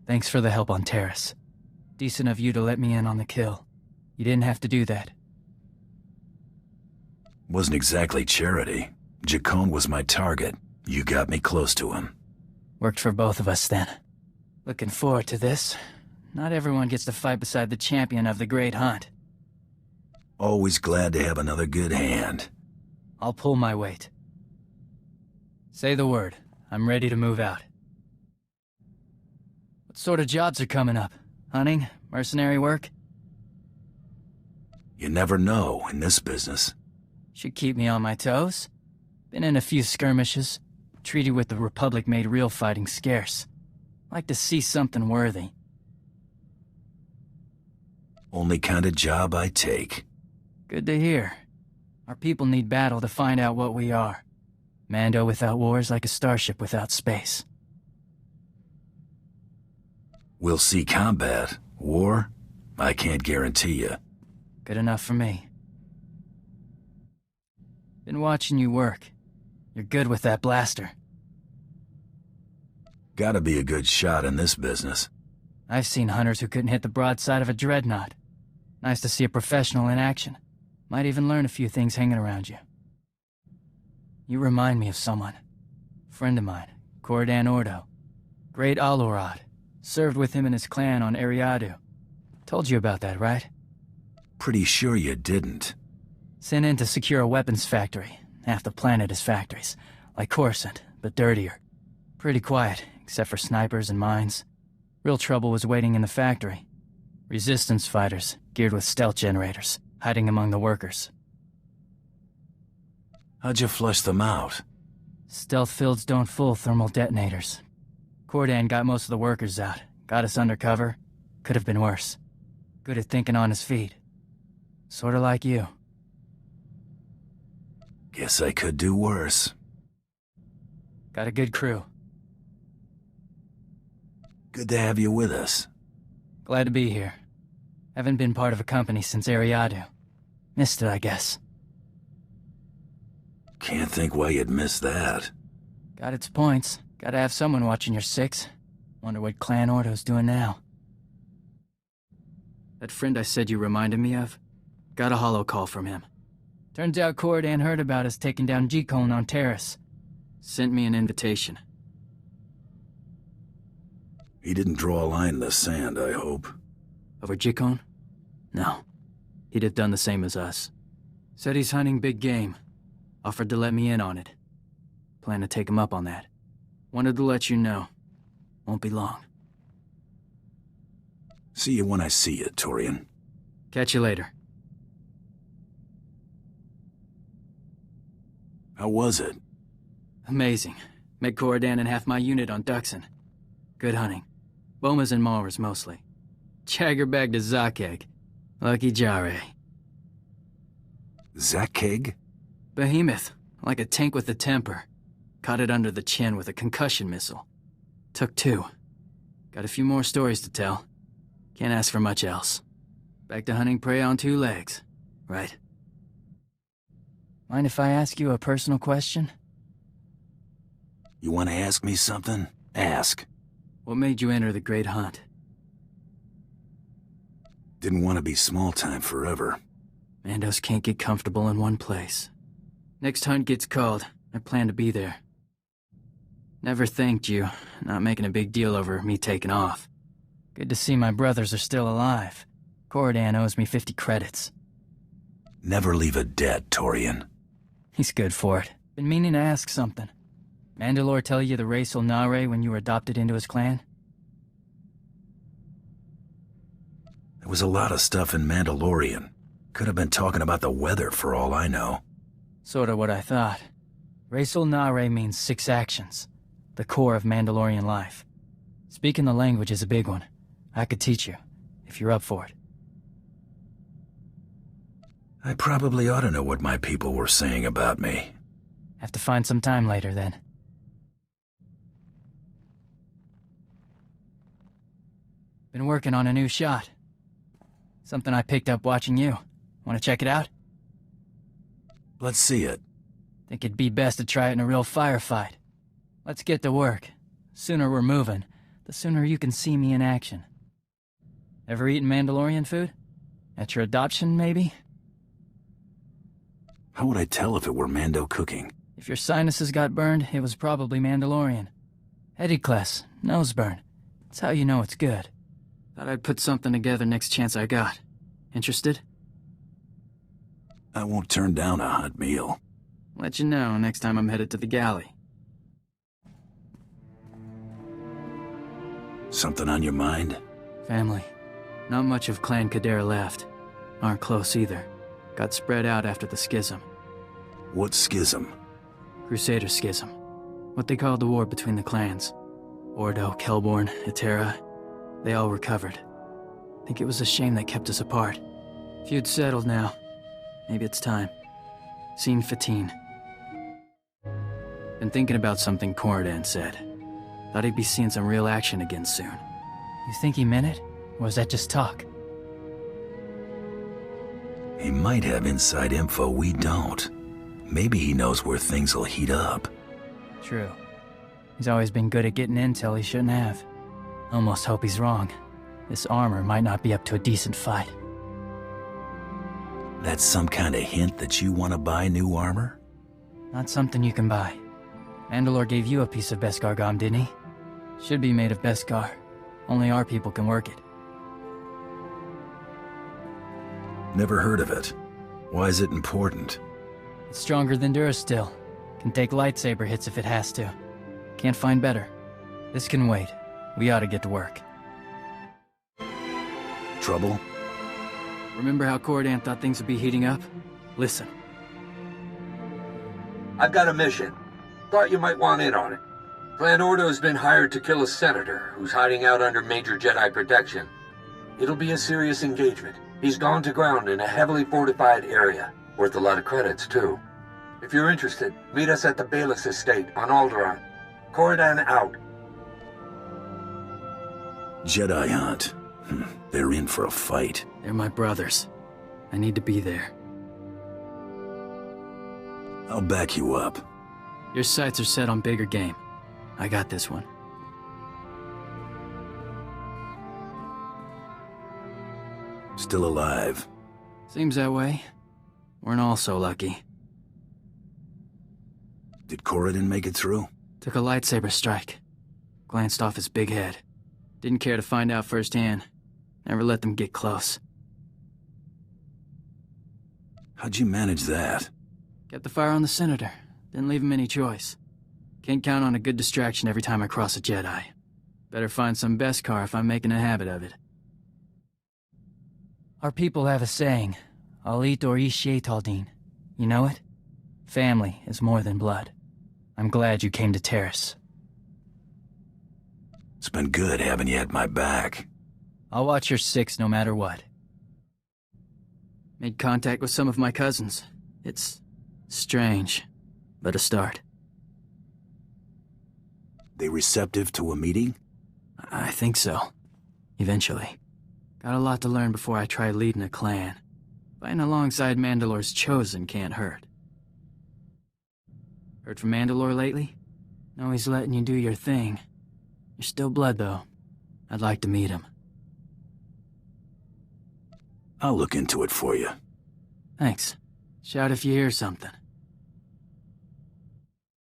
Thanks for the help on Terrace. Decent of you to let me in on the kill. You didn't have to do that. Wasn't exactly charity. Jacone was my target. You got me close to him. Worked for both of us then. Looking forward to this. Not everyone gets to fight beside the champion of the Great Hunt. Always glad to have another good hand. I'll pull my weight. Say the word. I'm ready to move out. What sort of jobs are coming up? Hunting? Mercenary work? You never know in this business. Should keep me on my toes. Been in a few skirmishes. Treaty with the Republic made real fighting scarce. Like to see something worthy. Only kind of job I take. Good to hear. Our people need battle to find out what we are. Mando without war is like a starship without space. We'll see combat. War? I can't guarantee you. Good enough for me. Been watching you work. You're good with that blaster. Gotta be a good shot in this business. I've seen hunters who couldn't hit the broadside of a dreadnought. Nice to see a professional in action. Might even learn a few things hanging around you. You remind me of someone. Friend of mine, Cordan Ordo. Great Alorad. Served with him and his clan on Eriadu. Told you about that, right? Pretty sure you didn't. Sent in to secure a weapons factory. Half the planet is factories. Like Coruscant, but dirtier. Pretty quiet, except for snipers and mines. Real trouble was waiting in the factory. Resistance fighters, geared with stealth generators, hiding among the workers. How'd you flush them out? Stealth fields don't fool thermal detonators. Cordan got most of the workers out, got us under cover. Could have been worse. Good at thinking on his feet. Sorta like you. Guess I could do worse. Got a good crew. Good to have you with us. Glad to be here. Haven't been part of a company since Eriadu. Missed it, I guess. Can't think why you'd miss that. Got its points. Gotta have someone watching your six. Wonder what Clan Ordo's doing now. That friend I said you reminded me of? Got a holo call from him. Turns out Cordan heard about us taking down Jacone on Terrace. Sent me an invitation. He didn't draw a line in the sand, I hope. Over Jacone? No. He'd have done the same as us. Said he's hunting big game. Offered to let me in on it. Plan to take him up on that. Wanted to let you know. Won't be long. See you when I see you, Torian. Catch you later. How was it? Amazing. Met Cordan and half my unit on Duxon. Good hunting. Bomas and Maulers mostly. Jagger bagged a Zakeg. Lucky Jare. Zakeg? Behemoth. Like a tank with a temper. Caught it under the chin with a concussion missile. Took two. Got a few more stories to tell. Can't ask for much else. Back to hunting prey on two legs. Right. Mind if I ask you a personal question? You want to ask me something? Ask. What made you enter the Great Hunt? Didn't want to be small time forever. Mandos can't get comfortable in one place. Next hunt gets called, I plan to be there. Never thanked you, not making a big deal over me taking off. Good to see my brothers are still alive. Cordan owes me 50 credits. Never leave a debt, Torian. He's good for it. Been meaning to ask something. Mandalore tell you the race Ulnare when you were adopted into his clan? There was a lot of stuff in Mandalorian. Could have been talking about the weather for all I know. Sorta what I thought. Race Ulnare means 6 actions. The core of Mandalorian life. Speaking the language is a big one. I could teach you, if you're up for it. I probably ought to know what my people were saying about me. Have to find some time later, then. Been working on a new shot. Something I picked up watching you. Want to check it out? Let's see it. Think it'd be best to try it in a real firefight. Let's get to work. Sooner we're moving, the sooner you can see me in action. Ever eaten Mandalorian food? At your adoption, maybe? How would I tell if it were Mando cooking? If your sinuses got burned, it was probably Mandalorian. Edicles, nose burn. That's how you know it's good. Thought I'd put something together next chance I got. Interested? I won't turn down a hot meal. Let you know next time I'm headed to the galley. Something on your mind? Family. Not much of Clan Cadera left. Aren't close either. Got spread out after the schism. What schism? Crusader schism. What they called the war between the clans. Ordo, Kelborn, Etera. They all recovered. Think it was a shame that kept us apart. Feud settled now. Maybe it's time. Scene 15. Been thinking about something Corridan said. Thought he'd be seeing some real action again soon. You think he meant it? Or was that just talk? He might have inside info we don't. Maybe he knows where things will heat up. True. He's always been good at getting intel he shouldn't have. Almost hope he's wrong. This armor might not be up to a decent fight. That's some kind of hint that you want to buy new armor? Not something you can buy. Mandalore gave you a piece of Beskar Gom, didn't he? Should be made of Beskar. Only our people can work it. Never heard of it. Why is it important? It's stronger than Durasteel. Can take lightsaber hits if it has to. Can't find better. This can wait. We ought to get to work. Trouble? Remember how Corridan thought things would be heating up? Listen. I've got a mission. Thought you might want in on it. Clan Ordo's been hired to kill a senator who's hiding out under major Jedi protection. It'll be a serious engagement. He's gone to ground in a heavily fortified area. Worth a lot of credits, too. If you're interested, meet us at the Bayless Estate on Alderaan. Corridan out. Jedi hunt. They're in for a fight. They're my brothers. I need to be there. I'll back you up. Your sights are set on bigger game. I got this one. Still alive. Seems that way. Weren't all so lucky. Did Corridan make it through? Took a lightsaber strike. Glanced off his big head. Didn't care to find out firsthand. Never let them get close. How'd you manage that? Kept the fire on the Senator. Didn't leave him any choice. Can't count on a good distraction every time I cross a Jedi. Better find some Beskar if I'm making a habit of it. Our people have a saying, I'll eat or Taldeen. You know it? Family is more than blood. I'm glad you came to Terrace. It's been good having you at my back. I'll watch your six no matter what. Made contact with some of my cousins. It's strange, but a start. They receptive to a meeting? I think so. Eventually. Got a lot to learn before I try leading a clan. Fighting alongside Mandalore's chosen can't hurt. Heard from Mandalore lately? No, he's letting you do your thing. You're still blood, though. I'd like to meet him. I'll look into it for you. Thanks. Shout if you hear something.